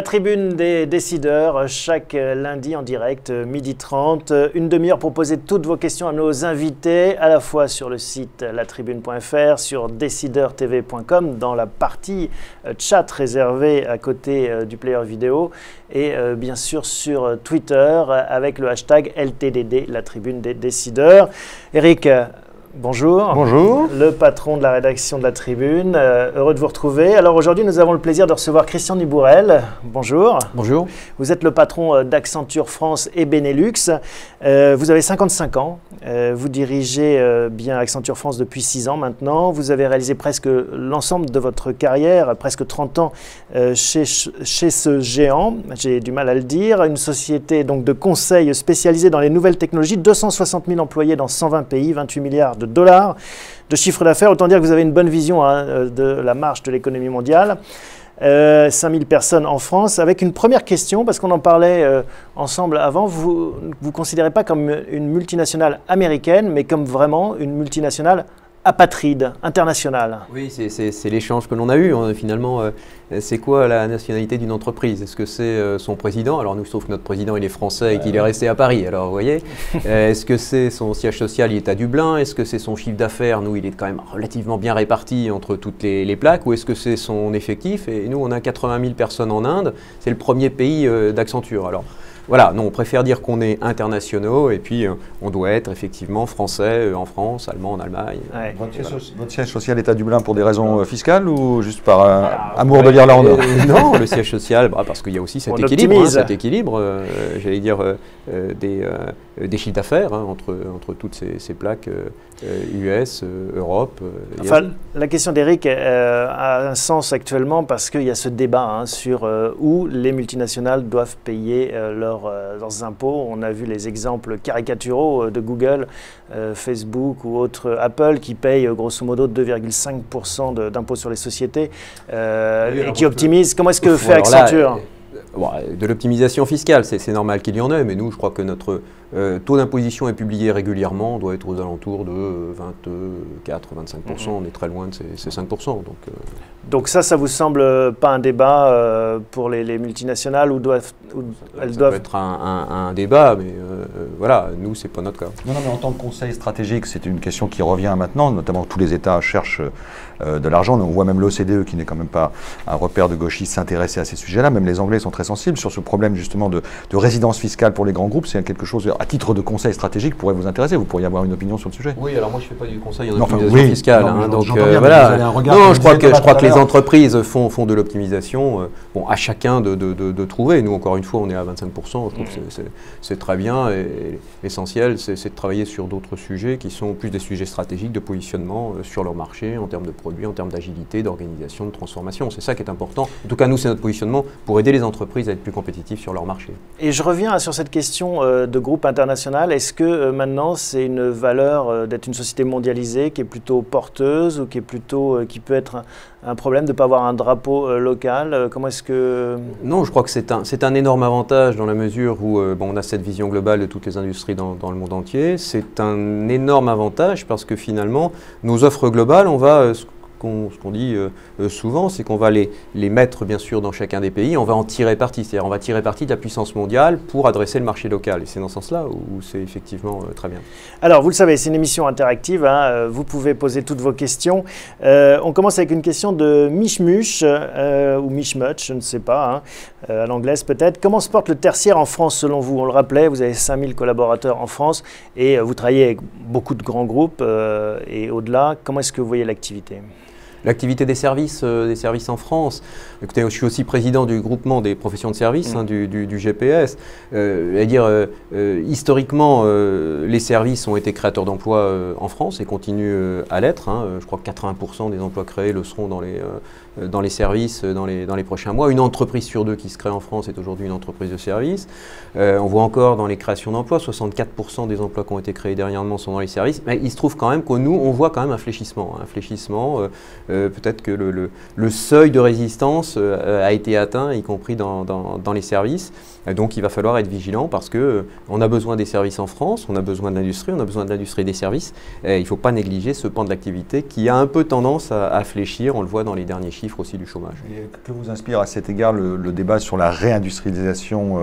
La tribune des décideurs, chaque lundi en direct, 12h30. Une demi-heure pour poser toutes vos questions à nos invités, à la fois sur le site latribune.fr, sur decideurtv.com, dans la partie chat réservée à côté du player vidéo, et bien sûr sur Twitter avec le hashtag LTDD, la tribune des décideurs. Eric, bonjour. Bonjour. Le patron de la rédaction de la Tribune, heureux de vous retrouver. Alors aujourd'hui, nous avons le plaisir de recevoir Christian Dubourel. Bonjour. Bonjour. Vous êtes le patron d'Accenture France et Benelux. Vous avez 55 ans. Vous dirigez bien Accenture France depuis 6 ans maintenant. Vous avez réalisé presque l'ensemble de votre carrière, presque 30 ans chez ce géant. J'ai du mal à le dire. Une société donc de conseil spécialisée dans les nouvelles technologies. 260 000 employés dans 120 pays, 28 milliards de dollars de chiffre d'affaires. Autant dire que vous avez une bonne vision de la marche de l'économie mondiale. 5000 personnes en France. Avec une première question, parce qu'on en parlait ensemble avant, vous ne considérez pas comme une multinationale américaine, mais comme vraiment une multinationale apatride, internationale. Oui, c'est l'échange que l'on a eu. Finalement, c'est quoi la nationalité d'une entreprise? Est-ce que c'est son président? Alors nous, sauf que notre président, il est français et qu'il est resté à Paris. Alors vous voyez, est-ce que c'est son siège social, il est à Dublin? Est-ce que c'est son chiffre d'affaires? Nous, il est quand même relativement bien réparti entre toutes les plaques. Ou est-ce que c'est son effectif? Et nous, on a 80 000 personnes en Inde. C'est le premier pays d'Accenture. Alors voilà, non, on préfère dire qu'on est internationaux et puis on doit être effectivement français en France, allemand en Allemagne. Ouais. Votre siège social est à Dublin pour des raisons fiscales ou juste par amour de l'Irlande? Non, le siège social, parce qu'il y a aussi cet équilibre, j'allais dire, des chiffres d'affaires entre toutes ces plaques US, Europe. Enfin, la question d'Eric a un sens actuellement parce qu'il y a ce débat sur où les multinationales doivent payer leurs impôts. On a vu les exemples caricaturaux de Google, Facebook ou autres, Apple, qui payent grosso modo 2,5% d'impôts sur les sociétés et qui optimisent. Comment est-ce que fait Accenture? De l'optimisation fiscale, c'est normal qu'il y en ait, mais nous, je crois que notre taux d'imposition est publié régulièrement, on doit être aux alentours de 24-25%, on est très loin de ces 5%. Donc ça vous semble pas un débat pour les multinationales ou elles doivent... peut être un débat, mais voilà, nous, c'est pas notre cas. Non, mais en tant que conseil stratégique, c'est une question qui revient maintenant, notamment tous les États cherchent de l'argent. On voit même l'OCDE, qui n'est quand même pas un repère de gauchistes, s'intéresser à ces sujets-là. Même les Anglais sont très sensibles sur ce problème justement de résidence fiscale pour les grands groupes. C'est quelque chose, à titre de conseil stratégique, pourrait vous intéresser. Vous pourriez avoir une opinion sur le sujet. Oui, alors moi je ne fais pas du conseil en optimisation fiscale. Donc voilà. Non, je crois que les entreprises font de l'optimisation. Bon, à chacun de trouver. Nous, encore une fois, on est à 25%. Je trouve que c'est très bien. Et l'essentiel, c'est de travailler sur d'autres sujets qui sont plus des sujets stratégiques de positionnement sur leur marché, en termes de produits, en termes d'agilité, d'organisation, de transformation. C'est ça qui est important. En tout cas, nous, c'est notre positionnement pour aider les entreprises à être plus compétitifs sur leur marché. Et je reviens sur cette question de groupe international. Est-ce que maintenant, c'est une valeur d'être une société mondialisée qui est plutôt porteuse ou qui peut être un problème de ne pas avoir un drapeau local? Comment est-ce que... Non, je crois que c'est un énorme avantage dans la mesure où on a cette vision globale de toutes les industries dans le monde entier. C'est un énorme avantage parce que finalement, nos offres globales, on va... ce qu'on dit souvent, c'est qu'on va les mettre bien sûr dans chacun des pays, on va en tirer parti, c'est-à-dire on va tirer parti de la puissance mondiale pour adresser le marché local. Et c'est dans ce sens-là où c'est effectivement très bien. Alors vous le savez, c'est une émission interactive, vous pouvez poser toutes vos questions. On commence avec une question de Michmuch, ou Michmuch, je ne sais pas, à l'anglaise peut-être. Comment se porte le tertiaire en France selon vous? On le rappelait, vous avez 5000 collaborateurs en France et vous travaillez avec beaucoup de grands groupes et au-delà. Comment est-ce que vous voyez l'activité? L'activité des services en France. Écoutez, je suis aussi président du groupement des professions de services, du GPS. Historiquement, les services ont été créateurs d'emplois en France et continuent à l'être. Je crois que 80% des emplois créés le seront dans les services dans les prochains mois. Une entreprise sur deux qui se crée en France est aujourd'hui une entreprise de services. On voit encore dans les créations d'emplois, 64% des emplois qui ont été créés dernièrement sont dans les services. Mais il se trouve quand même que nous, on voit quand même un fléchissement. peut-être que le seuil de résistance a été atteint, y compris dans les services. Donc il va falloir être vigilant parce qu'on a besoin des services en France, on a besoin de l'industrie, on a besoin de l'industrie des services. Il ne faut pas négliger ce pan de l'activité qui a un peu tendance à fléchir, on le voit dans les derniers chiffres aussi du chômage. Et que vous inspire à cet égard le débat sur la réindustrialisation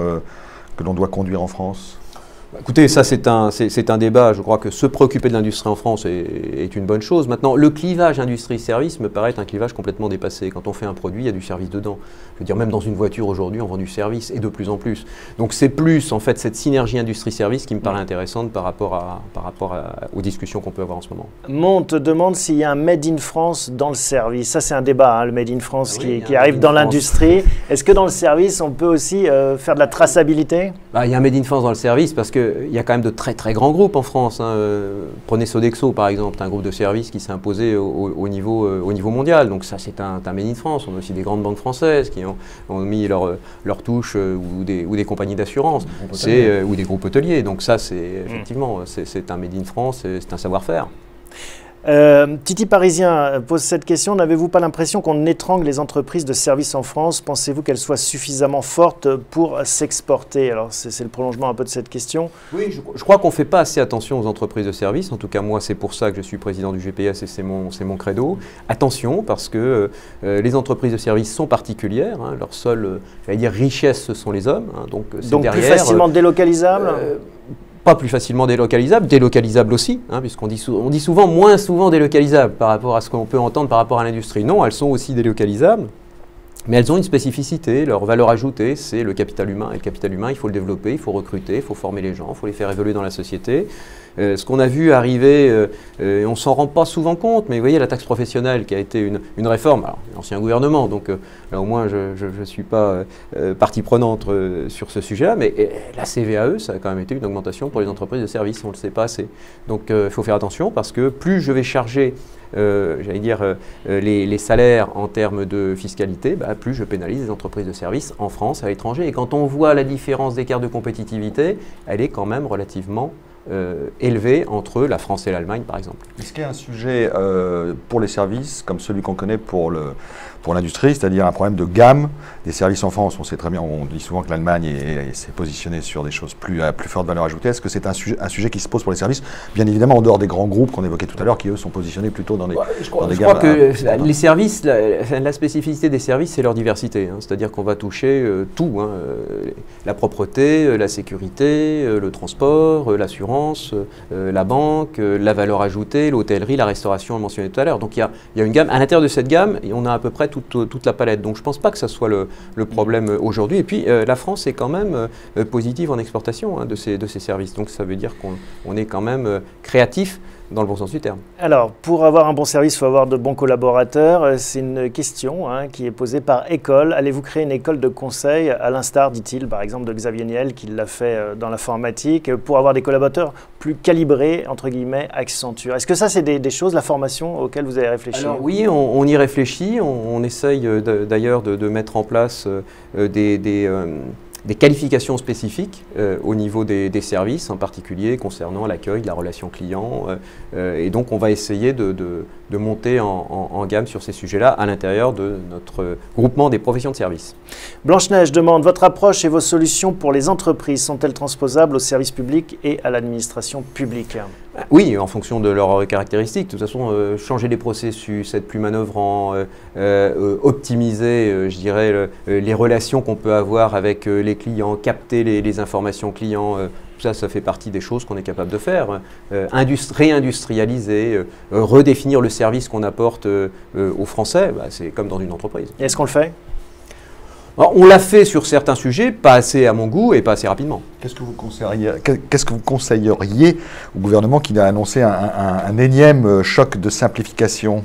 que l'on doit conduire en France ? Écoutez, ça c'est un débat, je crois que se préoccuper de l'industrie en France est une bonne chose. Maintenant, le clivage industrie-service me paraît un clivage complètement dépassé. Quand on fait un produit, il y a du service dedans. Je veux dire, même dans une voiture aujourd'hui, on vend du service et de plus en plus. Donc c'est plus en fait cette synergie industrie-service qui me paraît intéressante par rapport aux discussions qu'on peut avoir en ce moment. Mon te demande s'il y a un Made in France dans le service. Ça c'est un débat, hein, le Made in France qui arrive dans l'industrie. Est-ce que dans le service, on peut aussi faire de la traçabilité ? Il y a un Made in France dans le service parce qu'il y a quand même de très très grands groupes en France. Hein. Prenez Sodexo par exemple, un groupe de services qui s'est imposé au niveau mondial. Donc ça c'est un Made in France. On a aussi des grandes banques françaises qui ont mis leur touche ou des compagnies d'assurance ou des groupes hôteliers. Donc ça c'est effectivement c'est un Made in France, c'est un savoir-faire. Titi Parisien pose cette question. N'avez-vous pas l'impression qu'on étrangle les entreprises de services en France? Pensez-vous qu'elles soient suffisamment fortes pour s'exporter? Alors c'est le prolongement un peu de cette question. Oui, je crois qu'on ne fait pas assez attention aux entreprises de services. En tout cas, moi, c'est pour ça que je suis président du GPS et c'est mon credo. Attention, parce que les entreprises de services sont particulières. Hein, leur seule, j'allais dire, richesse, ce sont les hommes. Hein, donc derrière, plus facilement délocalisables pas plus facilement délocalisables aussi, hein, puisqu'on dit souvent moins souvent délocalisables par rapport à ce qu'on peut entendre par rapport à l'industrie. Non, elles sont aussi délocalisables, mais elles ont une spécificité. Leur valeur ajoutée, c'est le capital humain. Et le capital humain, il faut le développer, il faut recruter, il faut former les gens, il faut les faire évoluer dans la société. Ce qu'on a vu arriver, on ne s'en rend pas souvent compte, mais vous voyez la taxe professionnelle qui a été une réforme, alors l'ancien gouvernement, donc là au moins je ne suis pas partie prenante sur ce sujet-là, mais la CVAE, ça a quand même été une augmentation pour les entreprises de services, on ne le sait pas assez. Donc il faut faire attention parce que plus je vais charger j'allais dire, les salaires en termes de fiscalité, plus je pénalise les entreprises de services en France, à l'étranger. Et quand on voit la différence d'écart de compétitivité, elle est quand même relativement élevée entre la France et l'Allemagne, par exemple. Est-ce qu'il y a un sujet pour les services, comme celui qu'on connaît pour l'industrie, c'est-à-dire un problème de gamme des services en France? On sait très bien, on dit souvent que l'Allemagne s'est positionnée sur des choses plus forte valeur ajoutée. Est-ce que c'est un sujet qui se pose pour les services? Bien évidemment, en dehors des grands groupes qu'on évoquait tout à l'heure, qui eux sont positionnés plutôt dans des gammes. Je crois que les services, la spécificité des services, c'est leur diversité. Hein. C'est-à-dire qu'on va toucher tout, hein, la propreté, la sécurité, le transport, l'assurance, la banque, la valeur ajoutée, l'hôtellerie, la restauration, on le mentionnait tout à l'heure. Donc il y a une gamme. À l'intérieur de cette gamme, on a à peu près toute la palette. Donc je ne pense pas que ça soit le problème aujourd'hui. Et puis la France est quand même positive en exportation, hein, de ces services. Donc ça veut dire qu'on est quand même créatif dans le bon sens du terme. Alors, pour avoir un bon service, il faut avoir de bons collaborateurs. C'est une question qui est posée par École. Allez-vous créer une école de conseil, à l'instar, dit-il, par exemple, de Xavier Niel, qui l'a fait dans l'informatique, pour avoir des collaborateurs plus calibrés, entre guillemets, Accenture? Est-ce que ça, c'est des choses, la formation, auxquelles vous avez réfléchi? Alors oui, on y réfléchit. On essaye d'ailleurs de mettre en place des qualifications spécifiques au niveau des services, en particulier concernant l'accueil, la relation client. Et donc, on va essayer de monter en gamme sur ces sujets-là à l'intérieur de notre groupement des professions de service. Blanche-Neige demande, votre approche et vos solutions pour les entreprises sont-elles transposables aux services publics et à l'administration publique? Oui, en fonction de leurs caractéristiques. De toute façon, changer les processus, être plus manœuvrant, optimiser, je dirais, les relations qu'on peut avoir avec les clients, capter les informations clients, tout ça, ça fait partie des choses qu'on est capable de faire. Réindustrialiser, redéfinir le service qu'on apporte aux Français, c'est comme dans une entreprise. Et est-ce qu'on le fait? Alors, on l'a fait sur certains sujets, pas assez à mon goût et pas assez rapidement. Qu'est-ce que vous conseilleriez au gouvernement qui a annoncé un énième choc de simplification?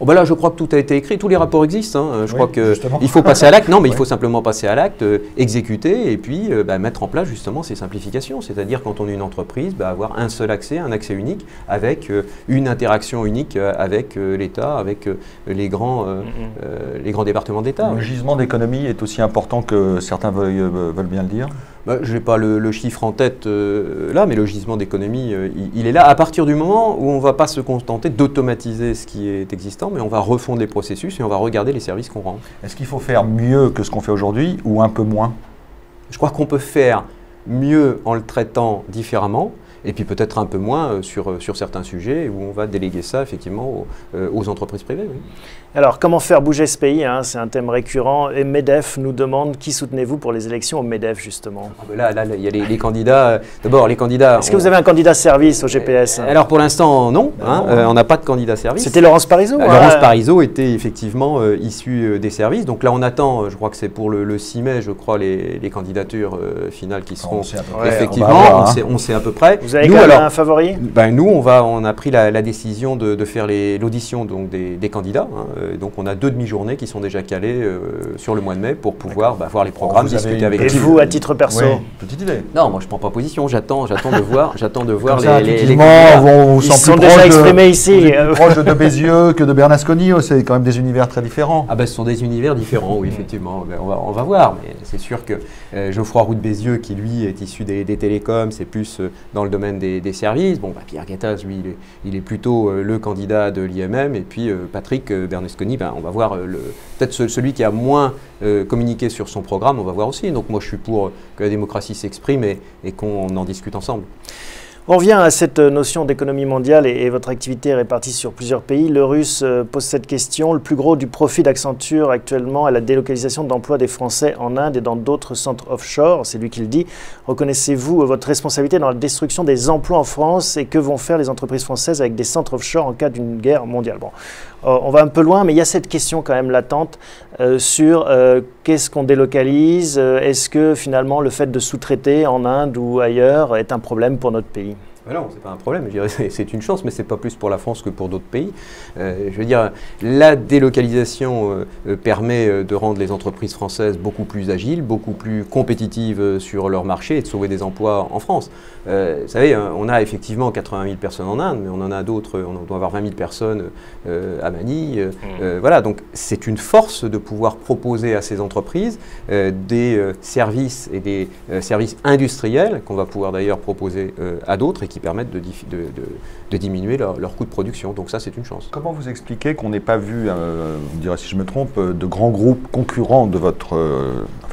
Là, je crois que tout a été écrit, tous les rapports existent. Hein. Je crois qu'il faut passer à l'acte. Non, mais il faut simplement passer à l'acte, exécuter et puis mettre en place justement ces simplifications. C'est-à-dire quand on est une entreprise, avoir un seul accès, un accès unique, avec une interaction unique avec l'État, avec les grands départements d'État. Le gisement d'économie est aussi important que certains veulent bien le dire? Je n'ai pas le chiffre en tête là, mais le gisement d'économie, il est là. À partir du moment où on ne va pas se contenter d'automatiser ce qui est existant, mais on va refondre les processus et on va regarder les services qu'on rend. Est-ce qu'il faut faire mieux que ce qu'on fait aujourd'hui ou un peu moins? Je crois qu'on peut faire mieux en le traitant différemment, et puis peut-être un peu moins sur certains sujets où on va déléguer ça effectivement aux entreprises privées. Oui. Alors, comment faire bouger ce pays, hein? C'est un thème récurrent. Et MEDEF nous demande qui soutenez-vous pour les élections au MEDEF, justement? Là, il y a les candidats. D'abord, les candidats. Est-ce que vous avez un candidat service au GPS? Alors, pour l'instant, non. On n'a pas de candidat service. C'était Laurence Parisot? Laurence Parisot était effectivement issue des services. Donc là, on attend, je crois que c'est pour le 6 mai, je crois, les candidatures finales qui seront. Effectivement, on sait à peu près. Vous avez quand même un favori? Nous, on a pris la décision de faire l'audition des candidats. Donc on a 2 demi-journées qui sont déjà calées sur le mois de mai pour pouvoir voir les programmes, discuter avec eux. Et vous, à titre perso? Petite idée. Non, moi je ne prends pas position, j'attends de voir les candidats. Ils sont déjà exprimés ici. Plus proche de Bézieux que de Bernasconi, c'est quand même des univers très différents. Ce sont des univers différents, oui, effectivement. On va voir, mais c'est sûr que Geoffroy Roux de Bézieux, qui lui est issu des télécoms, c'est plus dans le domaine des services. Pierre Gattaz, lui, il est plutôt le candidat de l'IMM, et puis Patrick Bernasconi, on va voir peut-être celui qui a moins communiqué sur son programme, on va voir aussi. Donc moi je suis pour que la démocratie s'exprime et qu'on en discute ensemble. On revient à cette notion d'économie mondiale et votre activité est répartie sur plusieurs pays. Le Russe pose cette question. Le plus gros du profit d'Accenture actuellement est la délocalisation d'emplois des Français en Inde et dans d'autres centres offshore. C'est lui qui le dit. Reconnaissez-vous votre responsabilité dans la destruction des emplois en France et que vont faire les entreprises françaises avec des centres offshore en cas d'une guerre mondiale? On va un peu loin, mais il y a cette question quand même latente sur qu'est-ce qu'on délocalise? Est-ce que finalement le fait de sous-traiter en Inde ou ailleurs est un problème pour notre pays? Non, ce n'est pas un problème, je dirais c'est une chance, mais ce n'est pas plus pour la France que pour d'autres pays. Je veux dire, la délocalisation permet de rendre les entreprises françaises beaucoup plus agiles, beaucoup plus compétitives sur leur marché et de sauver des emplois en France. Vous savez, on a effectivement 80 000 personnes en Inde, mais on en a d'autres, on doit avoir 20 000 personnes à Manille. Voilà, donc c'est une force de pouvoir proposer à ces entreprises des services et des services industriels qu'on va pouvoir d'ailleurs proposer à d'autres et qui permettent de diminuer leur coût de production. Donc ça, c'est une chance. Comment vous expliquez qu'on n'ait pas vu, vous me direz si je me trompe, de grands groupes concurrents de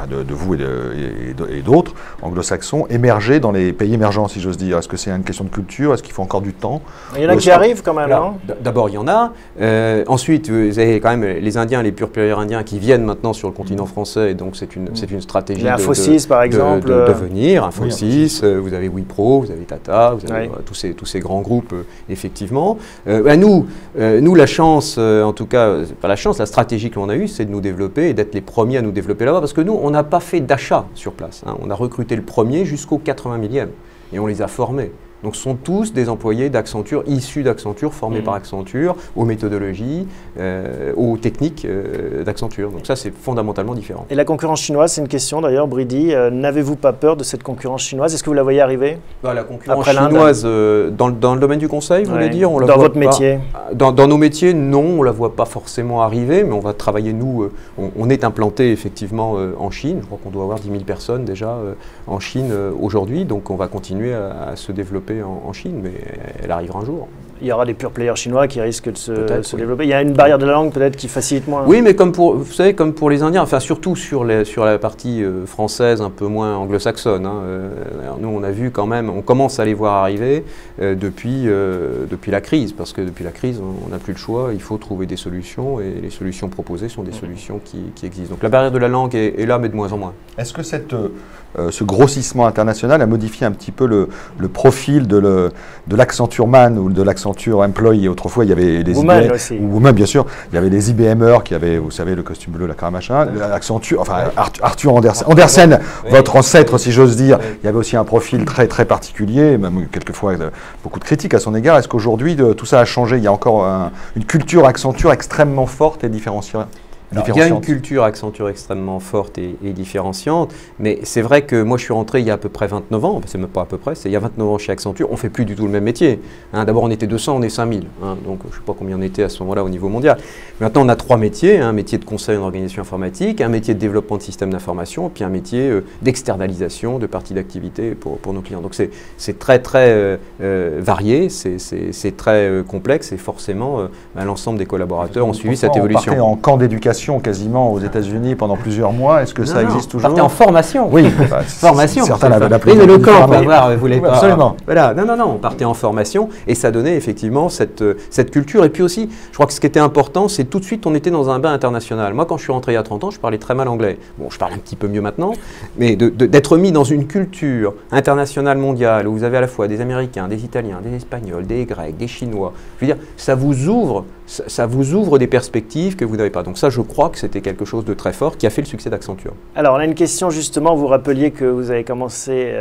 de vous et d'autres anglo-saxons émerger dans les pays émergents, si j'ose dire? Est-ce que c'est une question de culture? Est-ce qu'il faut encore du temps? Il y en a qui arrivent quand même, non? D'abord, il y en a. Ensuite, vous avez quand même les Indiens, les pure players indiens qui viennent maintenant sur le continent français. Et donc, c'est une stratégie Infosys, par exemple. De venir. Infosys, vous avez Wipro, vous avez Tata, vous avez tous ces grands groupes, effectivement. Nous, la chance, en tout cas, pas la chance, la stratégie que l'on a eue, c'est de nous développer et d'être les premiers à nous développer là-bas. Parce que nous, on n'a pas fait d'achat sur place. On a recruté le premier jusqu'au 80 millième et on les a formés. Donc, ce sont tous des employés d'Accenture, issus d'Accenture, formés par Accenture, aux méthodologies, aux techniques d'Accenture. Donc ça, c'est fondamentalement différent. Et la concurrence chinoise, c'est une question d'ailleurs, Bridy. N'avez-vous pas peur de cette concurrence chinoise? Est-ce que vous la voyez arriver? La concurrence chinoise, dans le domaine du conseil, vous voulez dire? Dans votre métier? Dans nos métiers, non, on ne la voit pas forcément arriver, mais on va travailler, nous, on est implanté effectivement en Chine. Je crois qu'on doit avoir 10 000 personnes déjà en Chine aujourd'hui, donc on va continuer à se développer en Chine, mais elle arrivera un jour. Il y aura des pure players chinois qui risquent de se développer. Il y a une barrière de la langue peut-être qui facilite moins. Oui, mais vous savez, comme pour les Indiens, enfin surtout sur la partie française, un peu moins anglo-saxonne. Alors nous, on a vu quand même, on commence à les voir arriver depuis la crise, parce que depuis la crise, on n'a plus le choix. Il faut trouver des solutions et les solutions proposées sont des solutions qui existent. Donc la barrière de la langue est là, mais de moins en moins. Est-ce que ce grossissement international a modifié un petit peu le profil de l'Accenture Man ou de l'Accenture Employee? Autrefois, il y avait les Woman aussi. Woman, bien sûr. Il y avait les IBMers qui avaient, vous savez, le costume bleu, la cravate machin. Accenture, enfin Arthur Andersen, votre ancêtre, si j'ose dire. Il y avait aussi un profil très très particulier, même quelquefois beaucoup de critiques à son égard. Est-ce qu'aujourd'hui tout ça a changé? Il y a encore une culture Accenture extrêmement forte et différenciée? Alors, il y a une culture Accenture extrêmement forte et différenciante, mais c'est vrai que moi je suis rentré il y a à peu près 29 ans, c'est même pas à peu près, c'est il y a 29 ans chez Accenture, on ne fait plus du tout le même métier. Hein, d'abord on était 200, on est 5000, hein, donc je ne sais pas combien on était à ce moment-là au niveau mondial. Maintenant on a 3 métiers, un métier de conseil en organisation informatique, un métier de développement de systèmes d'information, puis un métier d'externalisation de parties d'activité pour nos clients. Donc c'est très très varié, c'est très complexe et forcément l'ensemble des collaborateurs ont suivi cette évolution. On partait en camp d'éducation quasiment aux États-Unis pendant plusieurs mois. Est-ce que ça existe toujours? On partait en formation. Oui, formation. Certains l'avaient appelé. Mais le camp, on va voir, voulait pas. Absolument. Voilà, non, on partait en formation et ça donnait effectivement cette culture. Et puis aussi, je crois que ce qui était important, c'est tout de suite, on était dans un bain international. Moi, quand je suis rentré il y a 30 ans, je parlais très mal anglais. Bon, je parle un petit peu mieux maintenant, mais d'être mis dans une culture internationale mondiale où vous avez à la fois des Américains, des Italiens, des Espagnols, des Grecs, des Chinois, je veux dire, ça vous ouvre des perspectives que vous n'avez pas. Donc ça, je crois que c'était quelque chose de très fort qui a fait le succès d'Accenture. Alors, on a une question justement. Vous rappeliez que vous avez commencé,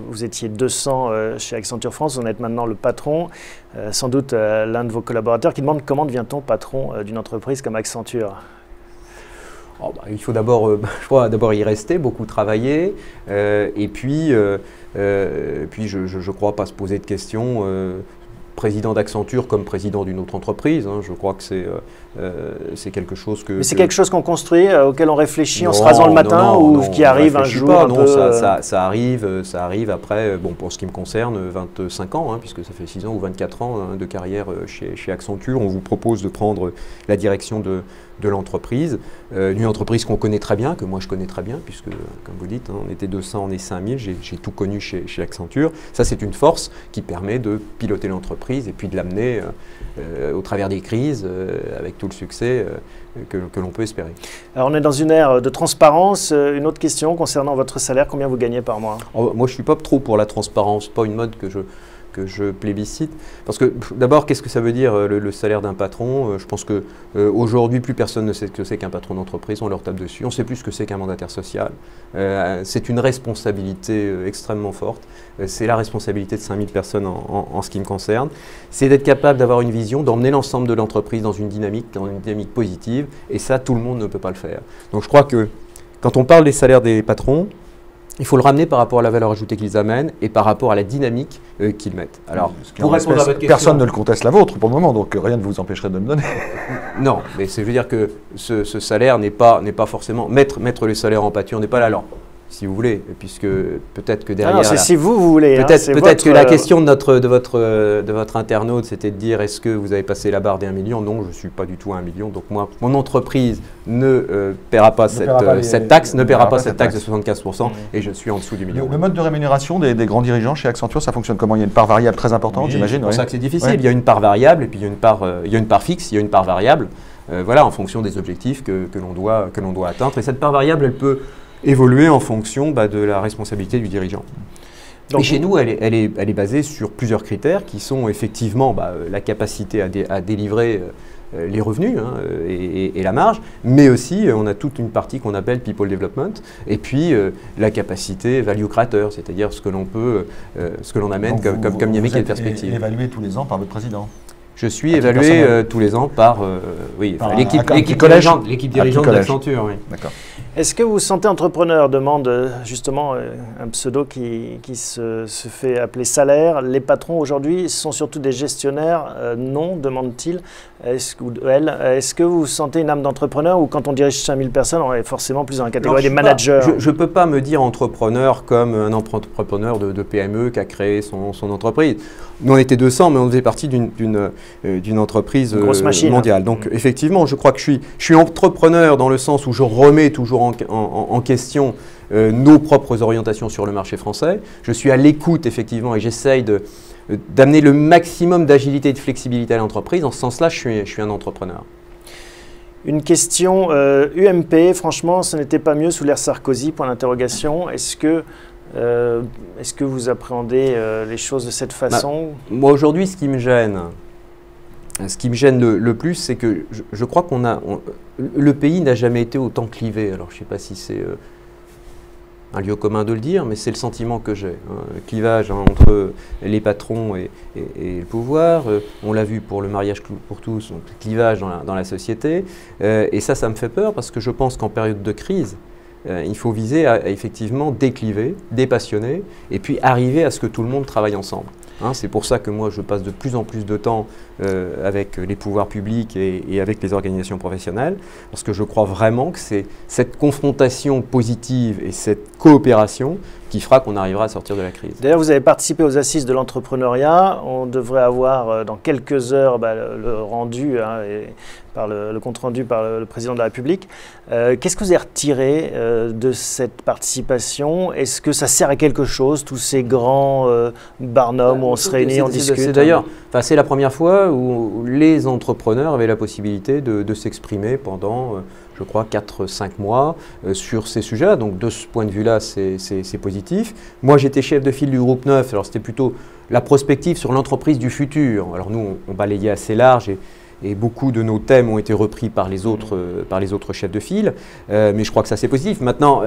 vous étiez 200 chez Accenture France, vous en êtes maintenant le patron. Sans doute l'un de vos collaborateurs qui demande comment devient-on patron d'une entreprise comme Accenture? Il faut d'abord, je crois, d'abord y rester, beaucoup travailler, et puis je crois pas se poser de questions. Président d'Accenture comme président d'une autre entreprise, hein, je crois que c'est quelque chose que... Mais c'est quelque chose qu'on construit, auquel on réfléchit en se rasant le matin ou qui arrive un jour pas, un non, peu... ça arrive après, bon, pour ce qui me concerne, 25 ans, hein, puisque ça fait 6 ans ou 24 ans hein, de carrière chez Accenture. On vous propose de prendre la direction de l'entreprise, d'une entreprise qu'on connaît très bien, que moi je connais très bien, puisque, comme vous dites, hein, on était 200, on est 5000, j'ai tout connu chez Accenture. Ça, c'est une force qui permet de piloter l'entreprise et puis de l'amener au travers des crises, avec tout le succès que l'on peut espérer. Alors, on est dans une ère de transparence. Une autre question concernant votre salaire, combien vous gagnez par mois? Moi, je ne suis pas trop pour la transparence, pas une mode que je plébiscite. Parce que d'abord, qu'est-ce que ça veut dire le salaire d'un patron? Je pense qu'aujourd'hui, plus personne ne sait ce que c'est qu'un patron d'entreprise, on leur tape dessus. On ne sait plus ce que c'est qu'un mandataire social. C'est une responsabilité extrêmement forte. C'est la responsabilité de 5000 personnes en ce qui me concerne. C'est d'être capable d'avoir une vision, d'emmener l'ensemble de l'entreprise dans une dynamique positive. Et ça, tout le monde ne peut pas le faire. Donc je crois que quand on parle des salaires des patrons, il faut le ramener par rapport à la valeur ajoutée qu'ils amènent et par rapport à la dynamique qu'ils mettent. Alors, pour répondre à votre question, personne ne le conteste la vôtre pour le moment, donc rien ne vous empêcherait de me donner. Non, mais je veux dire que ce salaire n'est pas forcément… Mettre les salaires en pâture, on n'est pas là. Alors, si vous voulez, puisque peut-être que derrière… Ah non, c'est si vous voulez. Peut-être que la question de votre internaute, c'était de dire est-ce que vous avez passé la barre des 1 million? Non, je ne suis pas du tout à 1 million. Donc moi, mon entreprise ne paiera pas cette taxe de 75% et je suis en dessous du million. Le mode de rémunération des grands dirigeants chez Accenture, ça fonctionne comment? Il y a une part variable très importante, j'imagine. C'est pour ça que c'est difficile. Ouais. Il y a une part variable et puis il y a une part fixe, il y a une part variable. Voilà, en fonction des objectifs que l'on doit atteindre. Et cette part variable, elle peut évoluer en fonction de la responsabilité du dirigeant. Donc, et chez nous, elle est basée sur plusieurs critères qui sont effectivement la capacité à délivrer les revenus et la marge, mais aussi on a toute une partie qu'on appelle people development et puis la capacité value creator, c'est-à-dire ce que l'on amène comme dynamique et perspective. Évalué tous les ans par votre président. Je suis évalué tous les ans par l'équipe dirigeante d'Accenture. Oui. D'accord. Est-ce que vous vous sentez entrepreneur? Demande justement un pseudo qui se fait appeler Salaire. Les patrons aujourd'hui sont surtout des gestionnaires? Non, demande-t-il. Est-ce que vous vous sentez une âme d'entrepreneur ou quand on dirige 5000 personnes, on est forcément plus dans la catégorie des managers? Je ne peux pas me dire entrepreneur comme un entrepreneur de PME qui a créé son entreprise. Nous, on était 200, mais on faisait partie d'une entreprise mondiale. Donc, effectivement, je crois que je suis entrepreneur dans le sens où je remets toujours en question nos propres orientations sur le marché français. Je suis à l'écoute, effectivement, et j'essaye d'amener le maximum d'agilité et de flexibilité à l'entreprise. En ce sens-là, je suis un entrepreneur. Une question UMP, franchement, ce n'était pas mieux sous l'ère Sarkozy, point d'interrogation. Est-ce que vous appréhendez les choses de cette façon? Moi, aujourd'hui, ce qui me gêne le plus, c'est que je crois le pays n'a jamais été autant clivé. Alors, je ne sais pas si c'est un lieu commun de le dire, mais c'est le sentiment que j'ai. Le clivage entre les patrons et le pouvoir. On l'a vu pour le mariage pour tous, donc le clivage dans la société. Et ça me fait peur parce que je pense qu'en période de crise, il faut viser à effectivement décliver, dépassionner, et puis arriver à ce que tout le monde travaille ensemble. C'est pour ça que moi je passe de plus en plus de temps avec les pouvoirs publics et avec les organisations professionnelles, parce que je crois vraiment que c'est cette confrontation positive et cette coopération qui fera qu'on arrivera à sortir de la crise. D'ailleurs, vous avez participé aux assises de l'entrepreneuriat. On devrait avoir dans quelques heures le rendu, le compte rendu par le président de la République. Qu'est-ce que vous avez retiré de cette participation? Est-ce que ça sert à quelque chose, tous ces grands barnums où on se réunit, on discute? C'est d'ailleurs, c'est la première fois où les entrepreneurs avaient la possibilité de s'exprimer pendant, je crois, 4-5 mois sur ces sujets-là. Donc de ce point de vue-là, c'est positif. Moi, j'étais chef de file du groupe 9, alors c'était plutôt la prospective sur l'entreprise du futur. Alors nous, on balayait assez large et beaucoup de nos thèmes ont été repris par les autres chefs de file, mais je crois que ça c'est positif. Maintenant,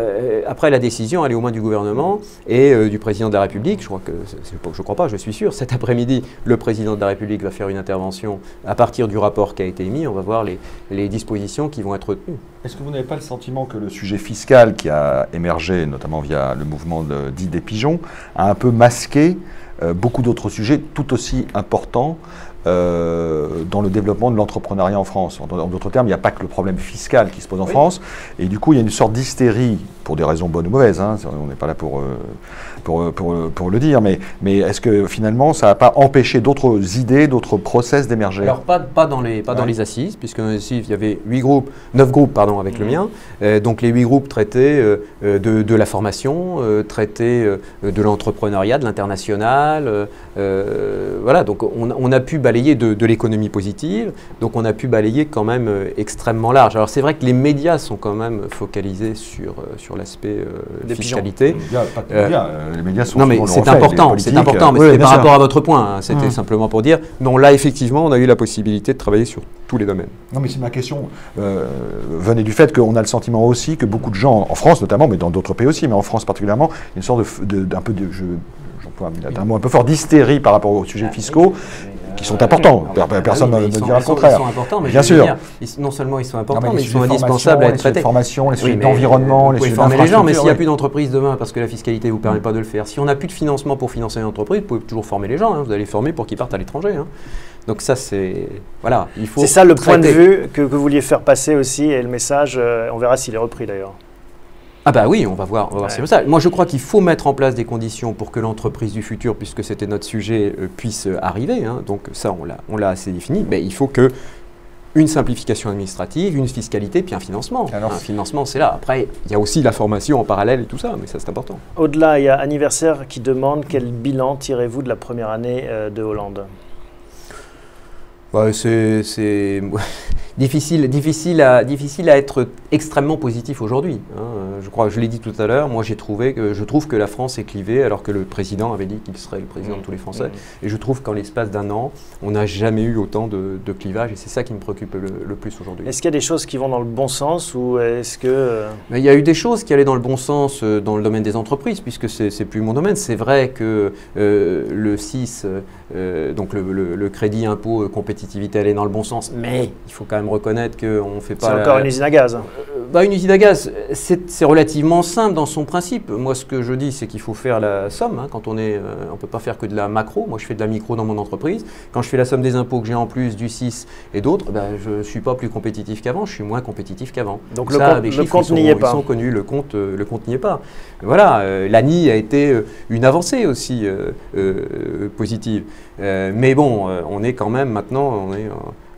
après la décision, elle est aux mains du gouvernement et du président de la République. Je suis sûr, cet après-midi, le président de la République va faire une intervention à partir du rapport qui a été émis. On va voir les dispositions qui vont être retenues. Est-ce que vous n'avez pas le sentiment que le sujet fiscal qui a émergé, notamment via le mouvement dit des pigeons, a un peu masqué beaucoup d'autres sujets tout aussi importants dans le développement de l'entrepreneuriat en France? En d'autres termes, il n'y a pas que le problème fiscal qui se pose en France, et du coup, il y a une sorte d'hystérie, pour des raisons bonnes ou mauvaises, on n'est pas là pour le dire, mais est-ce que finalement, ça n'a pas empêché d'autres idées, d'autres process d'émerger? Alors, pas dans les assises, puisque dans les assises, il y avait 9 groupes avec le mien, donc les 8 groupes traitaient de la formation, traitaient de l'entrepreneuriat, de l'international, voilà, donc on a pu balayer de l'économie positive, donc on a pu balayer quand même extrêmement large. Alors c'est vrai que les médias sont quand même focalisés sur l'aspect fiscalité. Les médias sont non mais c'est important, mais c'était par rapport à votre point, c'était simplement pour dire, non là effectivement on a eu la possibilité de travailler sur tous les domaines. Non mais c'est ma question, venait du fait qu'on a le sentiment aussi que beaucoup de gens, en France notamment, mais dans d'autres pays aussi, mais en France particulièrement, une sorte d'un peu de... un mot un peu fort d'hystérie par rapport aux sujets fiscaux qui sont importants. Personne ne dira le contraire. Ils sont importants, mais bien sûr. Non seulement ils sont importants, mais ils sont indispensables à être traités. Les formation, les sujets d'environnement, les sujets d'infrastructure. Les gens, mais s'il n'y a plus d'entreprise demain, parce que la fiscalité ne vous permet pas de le faire, si on n'a plus de financement pour financer une entreprise, vous pouvez toujours former les gens. Vous allez les former pour qu'ils partent à l'étranger. Donc ça, c'est... Voilà, il faut... C'est ça le point de vue que vous vouliez faire passer aussi, et le message, on verra s'il est repris d'ailleurs. Ah bah oui, on va voir c'est ça. Moi je crois qu'il faut mettre en place des conditions pour que l'entreprise du futur, puisque c'était notre sujet, puisse arriver. Donc ça on l'a assez défini, mais il faut que une simplification administrative, une fiscalité, puis un financement. Alors, un financement, c'est là. Après, il y a aussi la formation en parallèle et tout ça, mais ça c'est important. Au-delà, il y a Anniversaire qui demande quel bilan tirez-vous de la première année de Hollande? C'est difficile à être extrêmement positif aujourd'hui. Je crois, je l'ai dit tout à l'heure, moi je trouve que la France est clivée alors que le président avait dit qu'il serait le président de tous les Français. Et je trouve qu'en l'espace d'un an, on n'a jamais eu autant de clivage et c'est ça qui me préoccupe le plus aujourd'hui. Est-ce qu'il y a des choses qui vont dans le bon sens ou est-ce que... Il y a eu des choses qui allaient dans le bon sens dans le domaine des entreprises puisque c'est plus mon domaine. C'est vrai que le 6, donc le crédit impôt compétitivité allait dans le bon sens, mais il faut quand même reconnaître qu'on ne fait pas... C'est encore une usine à gaz. Une usine à gaz, c'est relativement simple dans son principe. Moi, ce que je dis, c'est qu'il faut faire la somme. Quand on ne peut pas faire que de la macro. Moi, je fais de la micro dans mon entreprise. Quand je fais la somme des impôts que j'ai en plus, du 6 et d'autres, je ne suis pas plus compétitif qu'avant, je suis moins compétitif qu'avant. Donc le compte n'y est pas. Ils sont connus, le compte n'y est pas. Voilà, l'ANI a été une avancée aussi positive. Mais bon, on est quand même maintenant...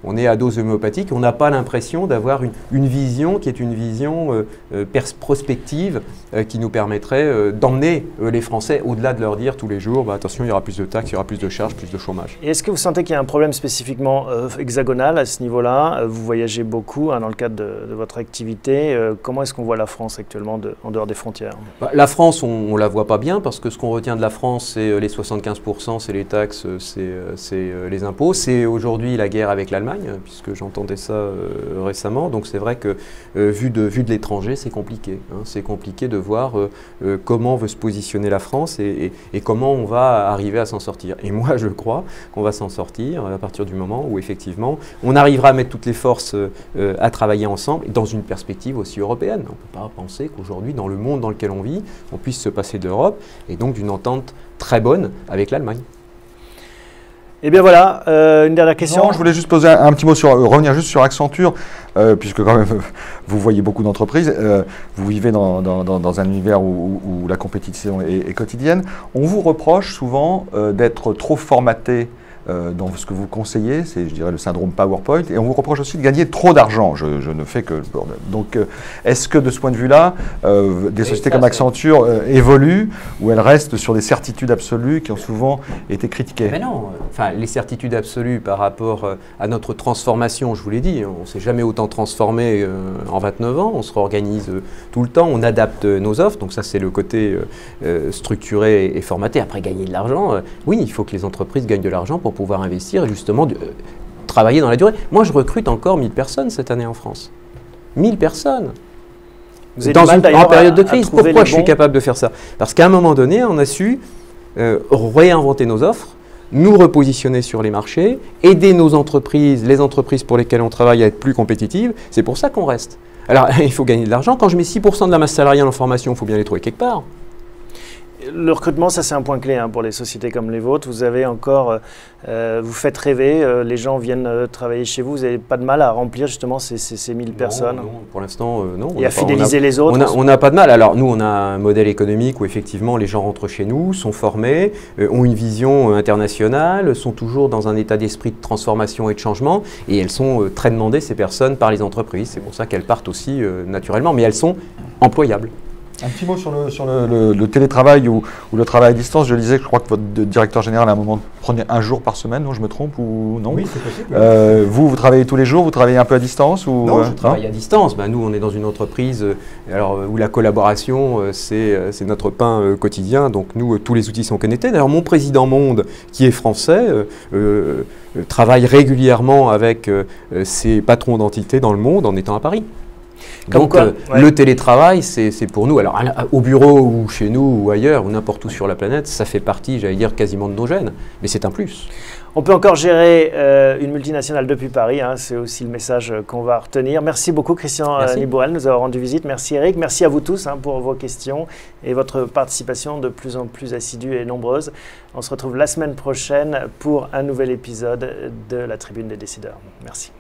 On est à dose homéopathique, on n'a pas l'impression d'avoir une vision qui est une vision prospective qui nous permettrait d'emmener les Français au-delà de leur dire tous les jours attention, il y aura plus de taxes, il y aura plus de charges, plus de chômage. Et est-ce que vous sentez qu'il y a un problème spécifiquement hexagonal à ce niveau-là? Vous voyagez beaucoup dans le cadre de votre activité. Comment est-ce qu'on voit la France actuellement en dehors des frontières? La France, on ne la voit pas bien parce que ce qu'on retient de la France, c'est les 75%, c'est les taxes, c'est les impôts. C'est aujourd'hui la guerre avec l'Allemagne. l'Allemagne, puisque j'entendais ça récemment. Donc c'est vrai que vu de l'étranger, c'est compliqué. Hein. C'est compliqué de voir comment veut se positionner la France et comment on va arriver à s'en sortir. Et moi, je crois qu'on va s'en sortir à partir du moment où effectivement on arrivera à mettre toutes les forces à travailler ensemble dans une perspective aussi européenne. On ne peut pas penser qu'aujourd'hui, dans le monde dans lequel on vit, on puisse se passer d'Europe et donc d'une entente très bonne avec l'Allemagne. Eh bien voilà, une dernière question. Non, je voulais juste poser un petit mot revenir juste sur Accenture, puisque quand même vous voyez beaucoup d'entreprises, vous vivez dans un univers où la compétition est quotidienne. On vous reproche souvent d'être trop formaté dans ce que vous conseillez, c'est, je dirais, le syndrome PowerPoint, et on vous reproche aussi de gagner trop d'argent. Je ne fais que... Donc, est-ce que de ce point de vue-là, des sociétés comme Accenture évoluent, ou elles restent sur des certitudes absolues qui ont souvent été critiquées? Mais non, enfin, les certitudes absolues par rapport à notre transformation, je vous l'ai dit, on ne s'est jamais autant transformé en 29 ans, on se réorganise tout le temps, on adapte nos offres, donc ça c'est le côté structuré et formaté. Après, gagner de l'argent, oui, il faut que les entreprises gagnent de l'argent pour pouvoir investir et justement travailler dans la durée. Moi, je recrute encore 1000 personnes cette année en France. 1000 personnes. En période de crise. Pourquoi je suis capable de faire ça? Parce qu'à un moment donné, on a su réinventer nos offres, nous repositionner sur les marchés, aider nos entreprises, les entreprises pour lesquelles on travaille à être plus compétitives. C'est pour ça qu'on reste. Alors, il faut gagner de l'argent. Quand je mets 6% de la masse salariale en formation, il faut bien les trouver quelque part. Le recrutement, ça c'est un point clé hein, pour les sociétés comme les vôtres. Vous avez encore, vous faites rêver, les gens viennent travailler chez vous. Vous n'avez pas de mal à remplir justement ces 1000 personnes? Non, pour l'instant, non. Et à fidéliser les autres? On n'a pas de mal. Alors nous, on a un modèle économique où effectivement les gens rentrent chez nous, sont formés, ont une vision internationale, sont toujours dans un état d'esprit de transformation et de changement. Et elles sont très demandées, ces personnes, par les entreprises. C'est pour ça qu'elles partent aussi naturellement, mais elles sont employables. Un petit mot sur le télétravail ou le travail à distance. Je disais que je crois que votre directeur général à un moment prenait un jour par semaine, non, je me trompe ou non? Oui, c'est possible. Vous travaillez tous les jours, vous travaillez un peu à distance ou Non, je travaille à distance. Ben, nous, on est dans une entreprise où la collaboration, c'est notre pain quotidien. Donc nous, tous les outils sont connectés. D'ailleurs, mon président monde, qui est français, travaille régulièrement avec ses patrons d'entités dans le monde en étant à Paris. Donc le télétravail, c'est pour nous, alors au bureau ou chez nous ou ailleurs ou n'importe où sur la planète, ça fait partie, j'allais dire, quasiment de nos gènes, mais c'est un plus. On peut encore gérer une multinationale depuis Paris, hein, c'est aussi le message qu'on va retenir. Merci beaucoup Christian Nibourel de nous avoir rendu visite. Merci Eric, merci à vous tous hein, pour vos questions et votre participation de plus en plus assidue et nombreuse. On se retrouve la semaine prochaine pour un nouvel épisode de la Tribune des décideurs. Merci.